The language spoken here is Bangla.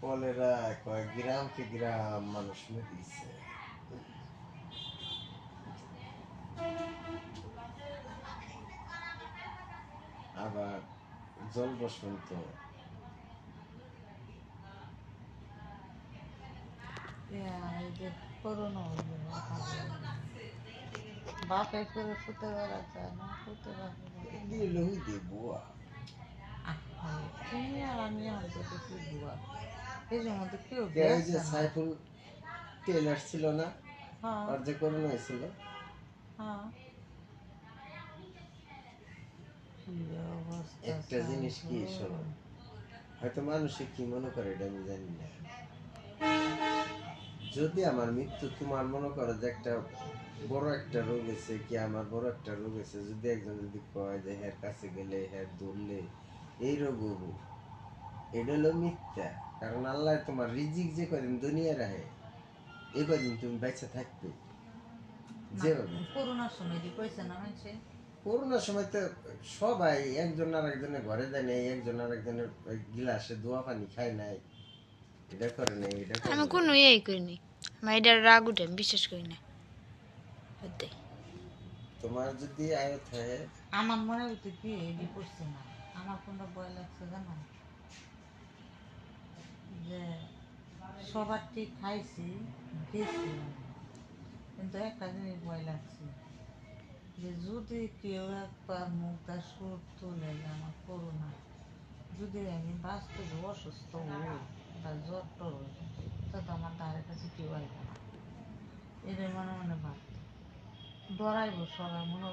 কলেরা কয়েক গ্রাম কি গ্রাম মানুষ মরিছে। আবার জল বসন্ত এই যে করোনা হইলো বাপে করে ফুতে বেড়া যায় না ফুতে পারবে দিয়ে লই দে বুয়া। তুমি আর আমি আমাদের কি বুয়া এই যে মধ্যে কেউ কে ওই যে গেছে না। সাইফুল টেলার ছিল না, হ্যাঁ আর যে করোনা হয়েছিল। হ্যাঁ কি অবস্থা একটা জিনিস কি শোনো, হয়তো মানুষে কি মনে করে এটা আমি জানি না। যদি আমার মৃত্যু তোমার মনে করো যে একটা বড় একটা রোগ আছে, কি আমার বড় একটা রোগ আছে, যদি একজন যদি কয় যে হের কাছে গেলে হের ধরলে এই রোগ হবো, এটা হলো মিথ্যা। কারণ আল্লাহ তোমার রিজিক যে কদিন দুনিয়া রাহে এই কদিন তুমি বেঁচে থাকবে যেভাবে। করোনার সময় যে কইছে না মানুষে করোনার সময় তো সবাই একজন আর একজনের ঘরে যায় নাই, একজন আর একজনের গিলাসে দোয়া পানি খায় নাই, এটা করে নাই, এটা করে আমি নাই। কোনো ইয়েই করিনি, আমার এটার রাগ উঠে আমি বিশ্বাস করি না। তোমার যদি আয়ত হয় আমার মনে হইতে কি এডি করছে না আমার কোনটা ভয় লাগছে জানো যে সবার ঠিক খাইছি গেছি কিন্তু একটা জিনিস ভয় লাগছে যে যদি কেউ একবার মুখটা সুর তুলে যে আমার করোনা যদি আমি বাস্তবে অসুস্থ হই বা জ্বর টর হই তো আমার ধারে কাছে কেউ আসবে না এটাই মনে মনে ভাবতো ডরাইব সবাই মনে